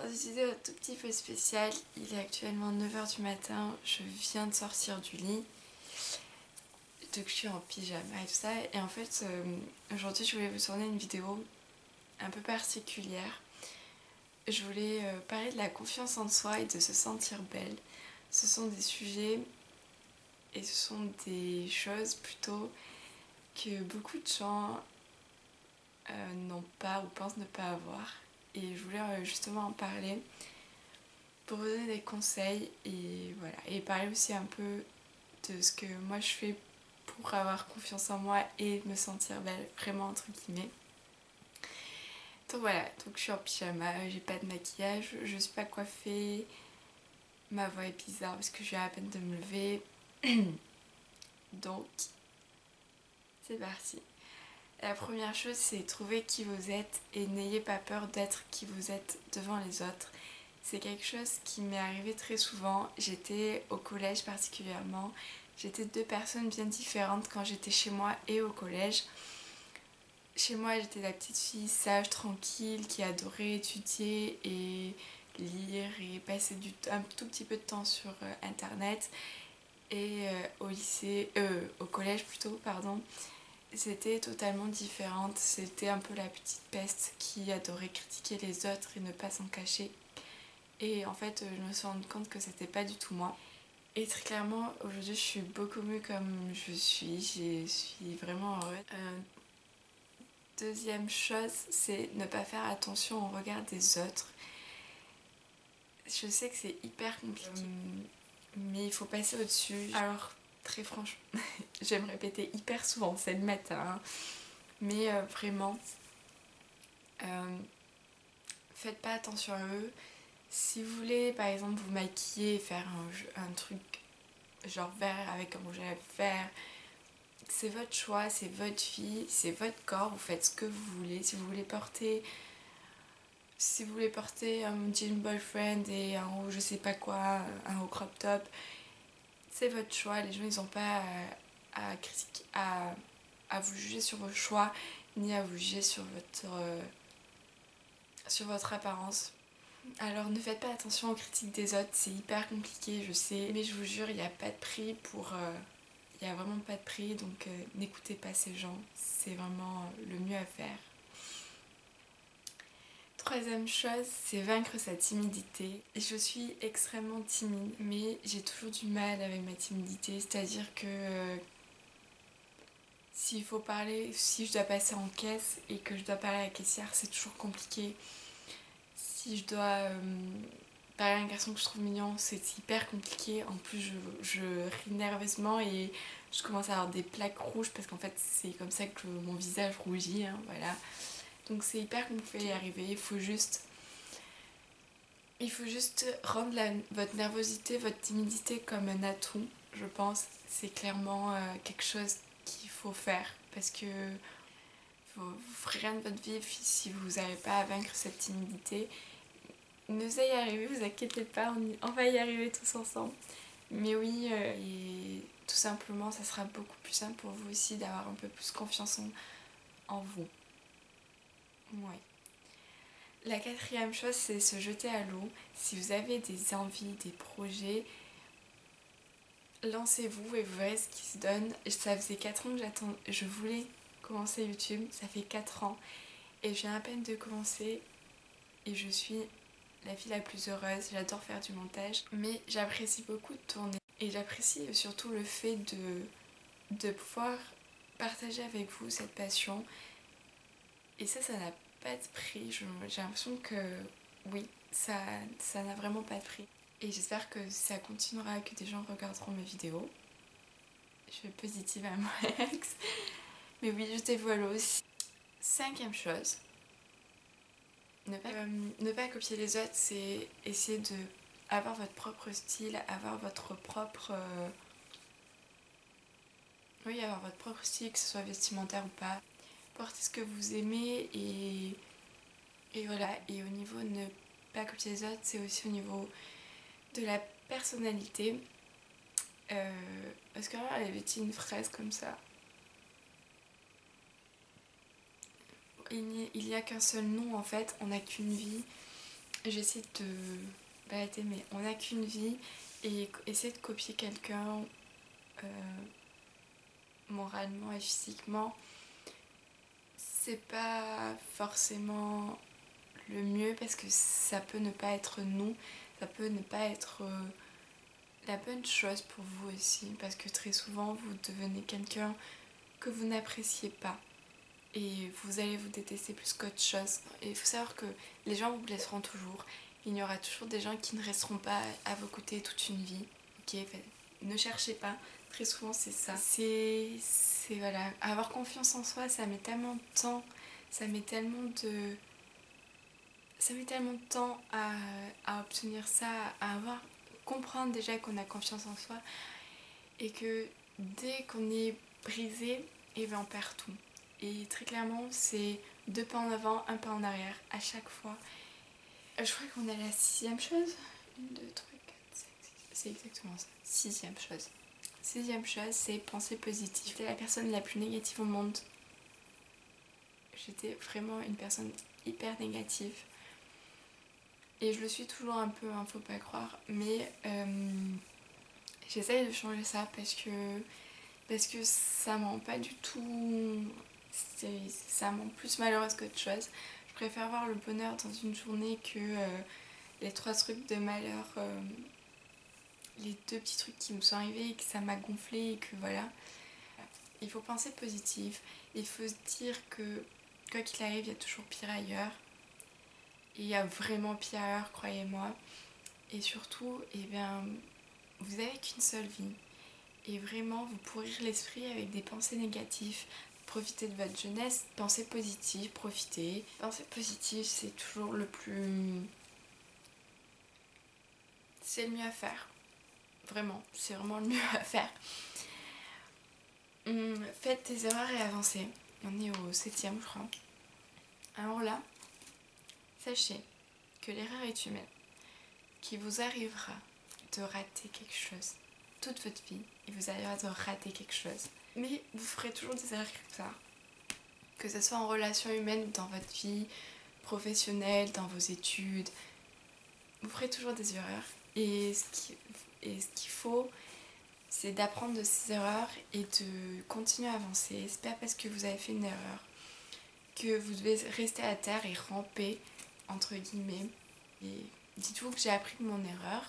Aujourd'hui, un tout petit peu spécial. Il est actuellement 9 h du matin. Je viens de sortir du lit. Donc je suis en pyjama et tout ça. Et en fait, aujourd'hui, je voulais vous tourner une vidéo un peu particulière. Je voulais parler de la confiance en soi et de se sentir belle. Ce sont des sujets et ce sont des choses plutôt que beaucoup de gens n'ont pas ou pensent ne pas avoir. Et je voulais justement en parler pour vous donner des conseils et voilà, et parler aussi un peu de ce que moi je fais pour avoir confiance en moi et me sentir belle, vraiment entre guillemets. Donc voilà, donc je suis en pyjama, j'ai pas de maquillage, je suis pas coiffée, ma voix est bizarre parce que je viens à peine de me lever. Donc c'est parti. La première chose, c'est trouver qui vous êtes et n'ayez pas peur d'être qui vous êtes devant les autres. C'est quelque chose qui m'est arrivé très souvent. J'étais au collège particulièrement. J'étais deux personnes bien différentes quand j'étais chez moi et au collège. Chez moi, j'étais la petite fille sage, tranquille, qui adorait étudier et lire et passer un tout petit peu de temps sur internet. Et au collège plutôt, pardon, c'était totalement différente. C'était un peu la petite peste qui adorait critiquer les autres et ne pas s'en cacher. Et en fait, je me suis rendu compte que c'était pas du tout moi. Et très clairement, aujourd'hui, je suis beaucoup mieux comme je suis. Je suis vraiment heureuse. Deuxième chose, c'est ne pas faire attention au regard des autres. Je sais que c'est hyper compliqué, mais il faut passer au-dessus. Alors, très franchement, je vais me répéter hyper souvent, c'est le matin, hein. Mais vraiment, faites pas attention à eux. Si vous voulez, par exemple, vous maquiller et faire un truc genre vert avec un rouge à lèvres vert, c'est votre choix, c'est votre vie, c'est votre corps, vous faites ce que vous voulez. Si vous voulez porter un jean boyfriend et un haut je sais pas quoi, un haut crop top, c'est votre choix. Les gens ils ont pas à critiquer, à vous juger sur vos choix, ni à vous juger sur votre apparence. Alors ne faites pas attention aux critiques des autres, c'est hyper compliqué, je sais, mais je vous jure, il n'y a pas de prix pour... il n'y a vraiment pas de prix, donc n'écoutez pas ces gens, c'est vraiment le mieux à faire. Troisième chose, c'est vaincre sa timidité. Je suis extrêmement timide, mais j'ai toujours du mal avec ma timidité, c'est-à-dire que s'il faut parler, si je dois passer en caisse et que je dois parler à la caissière, c'est toujours compliqué. Si je dois parler à un garçon que je trouve mignon, c'est hyper compliqué. En plus, je ris nerveusement et je commence à avoir des plaques rouges parce qu'en fait, c'est comme ça que mon visage rougit, hein, voilà. Donc c'est hyper compliqué d'y arriver. Il faut juste rendre votre nervosité, votre timidité comme un atout, je pense. C'est clairement quelque chose qu'il faut faire parce que vous ferez rien de votre vie si vous n'arrivez pas à vaincre cette timidité. Nous allons y arriver, vous inquiétez pas, on va y arriver tous ensemble. Mais oui, et tout simplement, ça sera beaucoup plus simple pour vous aussi d'avoir un peu plus confiance en vous. Ouais. La quatrième chose, c'est se jeter à l'eau. Si vous avez des envies, des projets, lancez-vous et vous verrez ce qui se donne. Ça faisait 4 ans que je voulais commencer YouTube, ça fait 4 ans. Et je viens à peine de commencer et je suis la fille la plus heureuse. J'adore faire du montage, mais j'apprécie beaucoup de tourner. Et j'apprécie surtout le fait de pouvoir partager avec vous cette passion. Et ça n'a pas de prix. J'ai l'impression que oui, ça n'a vraiment pas de prix. Et j'espère que ça continuera, que des gens regarderont mes vidéos. Je suis positive à mon ex. Mais oui, jetez-vous à l'eau aussi. Cinquième chose, ne pas copier les autres, c'est essayer de avoir votre propre style, avoir votre propre... oui, avoir votre propre style, que ce soit vestimentaire ou pas. Portez ce que vous aimez et voilà. Et au niveau de ne pas copier les autres, c'est aussi au niveau de la personnalité. Parce que là, elle avait dit une phrase comme ça. Il n'y a qu'un seul nom en fait, on n'a qu'une vie. j'essaie de balader, mais on n'a qu'une vie, et essayer de copier quelqu'un moralement et physiquement, c'est pas forcément le mieux parce que ça peut ne pas être nous, ça peut ne pas être la bonne chose pour vous aussi, parce que très souvent vous devenez quelqu'un que vous n'appréciez pas et vous allez vous détester plus qu'autre chose. Et il faut savoir que les gens vous blesseront toujours, il y aura toujours des gens qui ne resteront pas à vos côtés toute une vie, ok, enfin, ne cherchez pas, très souvent c'est ça. C'est voilà, avoir confiance en soi, ça met tellement de temps, ça met tellement de temps à obtenir ça, à comprendre déjà qu'on a confiance en soi et que dès qu'on est brisé, et ben on perd tout. Et très clairement, c'est 2 pas en avant, 1 pas en arrière à chaque fois. Je crois qu'on est à la 6e chose. 1, 2, 3, 4, 5, 6. C'est exactement ça. 6e chose. 6e chose, c'est penser positif. J'étais la personne la plus négative au monde. J'étais vraiment une personne hyper négative. Et je le suis toujours un peu, hein, faut pas croire. Mais j'essaye de changer ça parce que ça me rend pas du tout... ça me rend plus malheureuse qu'autre chose. Je préfère voir le bonheur dans une journée que les 3 trucs de malheur, les 2 petits trucs qui me sont arrivés et que ça m'a gonflé et que voilà. Il faut penser positif, il faut se dire que quoi qu'il arrive, il y a toujours pire ailleurs. Et il y a vraiment pire ailleurs, croyez-moi. Et surtout, eh bien, vous n'avez qu'une seule vie. Et vraiment, vous pourrir l'esprit avec des pensées négatives. Profitez de votre jeunesse, pensez positive, profitez. Penser positive, c'est toujours le plus... c'est le mieux à faire. Vraiment, c'est vraiment le mieux à faire. Faites des erreurs et avancez. On est au 7e, je crois. Alors là, sachez que l'erreur est humaine. Qu'il vous arrivera de rater quelque chose toute votre vie. Il vous arrivera de rater quelque chose. Mais vous ferez toujours des erreurs quelque part. Que ce soit en relation humaine ou dans votre vie professionnelle, dans vos études. Vous ferez toujours des erreurs. Et ce qu'il faut, c'est d'apprendre de ces erreurs et de continuer à avancer. C'est pas parce que vous avez fait une erreur que vous devez rester à terre et ramper, entre guillemets. Et dites-vous que j'ai appris de mon erreur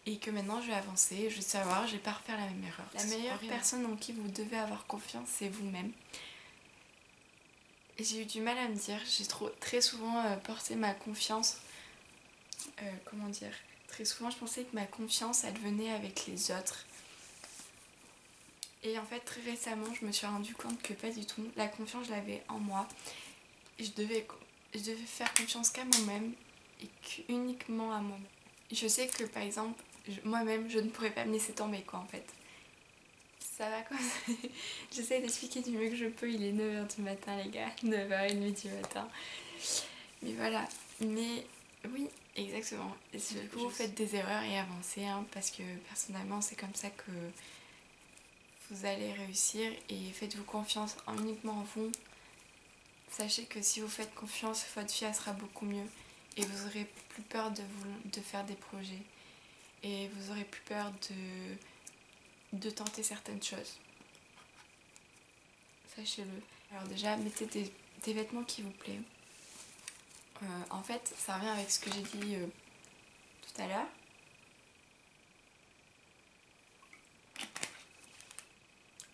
et que maintenant je vais avancer, je vais savoir, je vais pas refaire la même erreur. La meilleure personne en qui vous devez avoir confiance, c'est vous-même. J'ai eu du mal à me dire, j'ai très souvent porté ma confiance, comment dire, très souvent je pensais que ma confiance elle venait avec les autres. Et en fait très récemment je me suis rendu compte que pas du tout, la confiance je l'avais en moi. Et je devais faire confiance qu'à moi-même et uniquement à moi-même. Je sais que par exemple, moi-même je ne pourrais pas me laisser tomber quoi en fait. Ça va comme ça. J'essaie d'expliquer du mieux que je peux, il est 9h du matin les gars, 9h30 du matin. Mais voilà, mais oui, exactement. Et du coup, vous faites des erreurs et avancez, hein, parce que personnellement, c'est comme ça que vous allez réussir et faites-vous confiance uniquement en vous. Sachez que si vous faites confiance, votre vie elle sera beaucoup mieux et vous aurez plus peur de faire des projets et vous aurez plus peur de tenter certaines choses. Sachez-le. Alors déjà, mettez des vêtements qui vous plaisent. En fait, ça revient avec ce que j'ai dit tout à l'heure.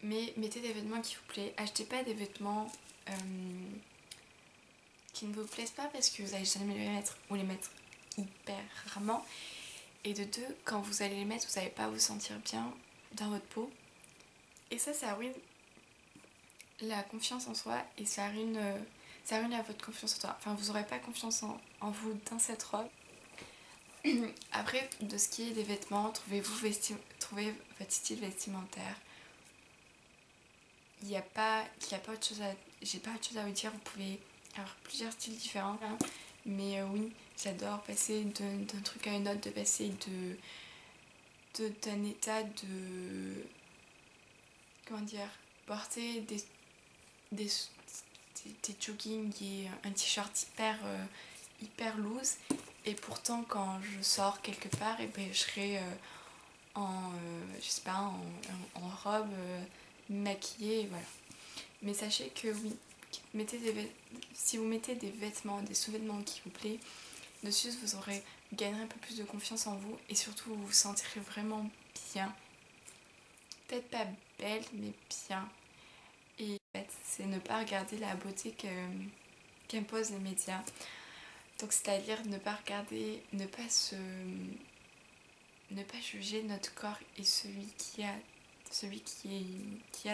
Mais mettez des vêtements qui vous plaisent. Achetez pas des vêtements qui ne vous plaisent pas parce que vous n'allez jamais les mettre ou les mettre hyper rarement. Et de 2, quand vous allez les mettre, vous n'allez pas vous sentir bien dans votre peau. Et ça ruine la confiance en soi et ça ruine votre confiance en toi. Enfin, vous n'aurez pas confiance en vous dans cette robe. Après, de ce qui est des vêtements, trouvez votre style vestimentaire. Il n'y a pas autre chose j'ai pas autre chose à vous dire. Vous pouvez avoir plusieurs styles différents. Hein. Mais oui, j'adore passer d'un truc à un autre, de passer d'un état de... Comment dire, porter des joggings et un t-shirt hyper loose Et pourtant quand je sors quelque part, et ben, je serai je sais pas, en robe, maquillée, et voilà. Mais sachez que oui, si vous mettez des vêtements, des sous-vêtements qui vous plaisent, dessus vous gagnerez un peu plus de confiance en vous et surtout vous vous sentirez vraiment bien. Peut-être pas belle, mais bien. Et en fait, c'est ne pas regarder la beauté qu'imposent les médias. Donc c'est-à-dire ne pas regarder, ne pas juger notre corps et celui qui a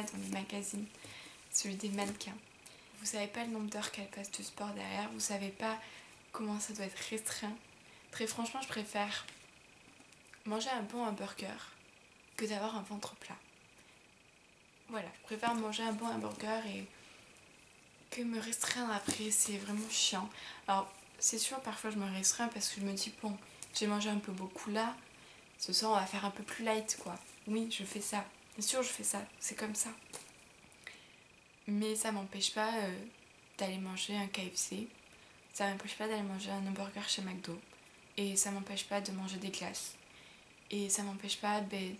dans les magazines, celui des mannequins. Vous savez pas le nombre d'heures qu'elles passent de sport derrière, vous savez pas comment ça doit être restreint. Très franchement, je préfère manger un bon hamburger que d'avoir un ventre plat. Voilà, je préfère manger un bon hamburger et que me restreindre après, c'est vraiment chiant. Alors, c'est sûr, parfois je me restreins parce que je me dis, bon, j'ai mangé un peu beaucoup là, ce soir on va faire un peu plus light quoi. Oui, je fais ça. Bien sûr, je fais ça, c'est comme ça. Mais ça m'empêche pas d'aller manger un KFC, ça m'empêche pas d'aller manger un hamburger chez McDo, et ça m'empêche pas de manger des glaces, et ça m'empêche pas de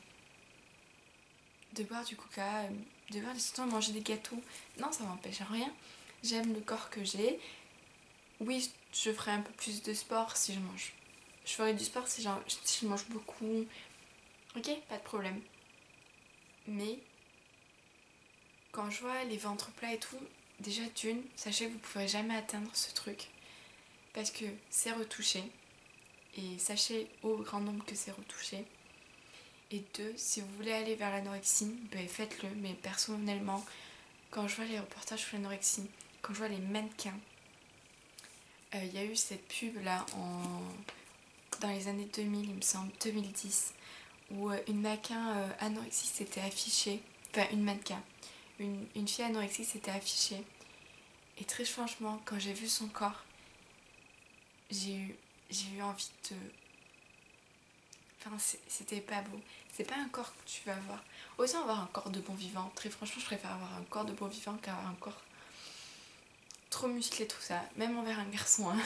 boire du coca, de boire des de manger des gâteaux. Non, ça m'empêche rien. J'aime le corps que j'ai. Oui, je ferai un peu plus de sport si je mange. Je ferai du sport si je mange beaucoup. Ok, pas de problème. Mais quand je vois les ventres plats et tout, déjà d'une, sachez que vous ne pourrez jamais atteindre ce truc. Parce que c'est retouché. Et sachez au grand nombre que c'est retouché. Et deux, si vous voulez aller vers l'anorexie, ben faites-le. Mais personnellement, quand je vois les reportages sur l'anorexie, quand je vois les mannequins, il y a eu cette pub là dans les années 2000, il me semble, 2010, où une mannequin anorexique s'était affichée, enfin une mannequin, une fille anorexique s'était affichée. Et très franchement, quand j'ai vu son corps, j'ai eu envie de... Enfin, c'était pas beau. C'est pas un corps que tu vas avoir. Autant avoir un corps de bon vivant. Très franchement, je préfère avoir un corps de bon vivant qu'avoir un corps trop musclé, tout ça. Même envers un garçon, hein.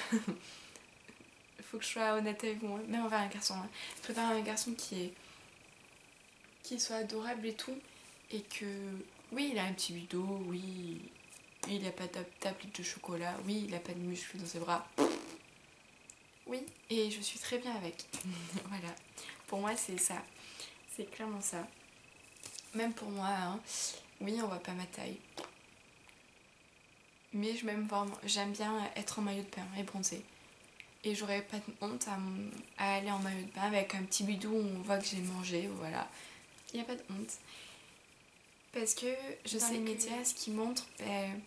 Faut que je sois honnête avec vous, hein. Même envers un garçon, hein. Je préfère un garçon qui soit adorable et tout. Et que, oui, il a un petit bidot, oui, il a pas de tablette de chocolat, oui, il a pas de muscles dans ses bras. Oui, et je suis très bien avec. Voilà. Pour moi, c'est ça. C'est clairement ça. Même pour moi, hein. Oui, on voit pas ma taille. Mais j'aime bien être en maillot de bain et bronzer. Et j'aurais pas de honte à aller en maillot de bain avec un petit bidou où on voit que j'ai mangé, voilà. Il n'y a pas de honte. Parce que je sais les médias, ce qu'ils montrent, ben,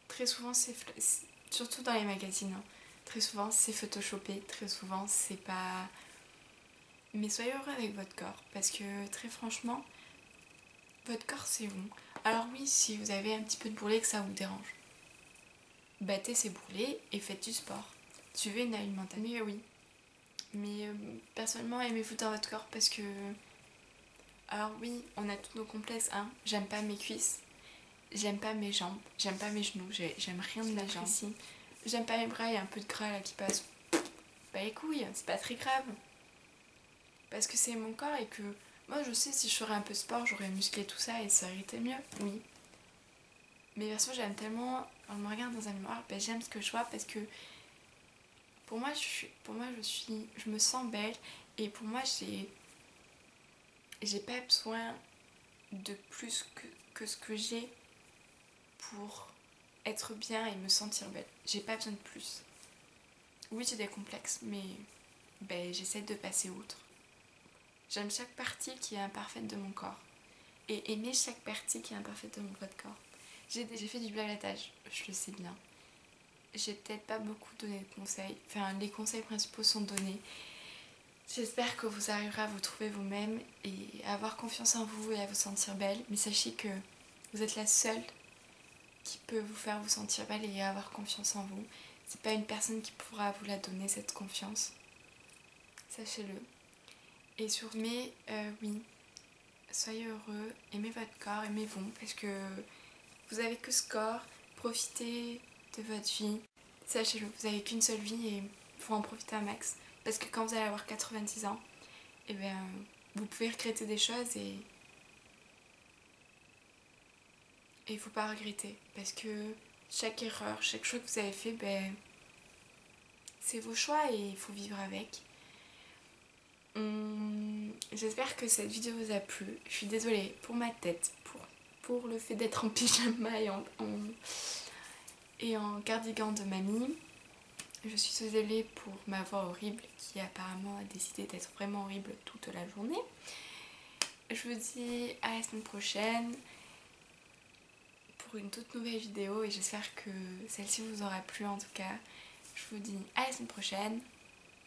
très souvent, surtout dans les magazines, hein, très souvent c'est photoshopé, très souvent c'est pas... Mais soyez heureux avec votre corps, parce que très franchement, votre corps c'est vous. Alors oui, si vous avez un petit peu de bourrelet que ça vous dérange, battez ces bourrelets et faites du sport. Suivez une alimentation. Mais oui. Mais personnellement, aimez-vous dans votre corps parce que... Alors oui, on a tous nos complexes, hein. J'aime pas mes cuisses, j'aime pas mes jambes, j'aime pas mes genoux, j'aime rien de mes jambes. J'aime pas mes bras, il y a un peu de gras là qui passe. Bah les couilles, c'est pas très grave. Parce que c'est mon corps et que... Moi je sais, si je ferais un peu de sport, j'aurais musclé tout ça et ça aurait été mieux, oui. Mais perso, j'aime tellement... Quand je me regarde dans un miroir, bah, j'aime ce que je vois parce que... Je me sens belle et pour moi, j'ai pas besoin de plus que ce que j'ai pour être bien et me sentir belle. J'ai pas besoin de plus. Oui, j'ai des complexes, mais ben, j'essaie de passer outre. J'aime chaque partie qui est imparfaite de mon corps. Et aimer chaque partie qui est imparfaite de mon corps. J'ai fait du blablatage, je le sais bien. J'ai peut-être pas beaucoup donné de conseils. Enfin, les conseils principaux sont donnés. J'espère que vous arriverez à vous trouver vous-même et à avoir confiance en vous et à vous sentir belle. Mais sachez que vous êtes la seule qui peut vous faire vous sentir belle et avoir confiance en vous. C'est pas une personne qui pourra vous la donner, cette confiance. Sachez-le. Et mais oui, soyez heureux, aimez votre corps, aimez-vous, parce que vous avez que ce corps, profitez de votre vie. sachez-le, vous avez qu'une seule vie et il faut en profiter un max. Parce que quand vous allez avoir 90 ans, eh bien, vous pouvez regretter des choses et il ne faut pas regretter. Parce que chaque erreur, chaque choix que vous avez fait, ben, c'est vos choix et il faut vivre avec. J'espère que cette vidéo vous a plu. Je suis désolée pour ma tête, pour le fait d'être en pyjama et en cardigan de mamie. Je suis désolée pour ma voix horrible qui apparemment a décidé d'être vraiment horrible toute la journée. Je vous dis à la semaine prochaine pour une toute nouvelle vidéo et j'espère que celle-ci vous aura plu en tout cas. Je vous dis à la semaine prochaine.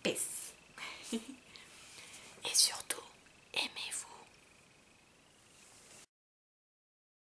Peace. Et surtout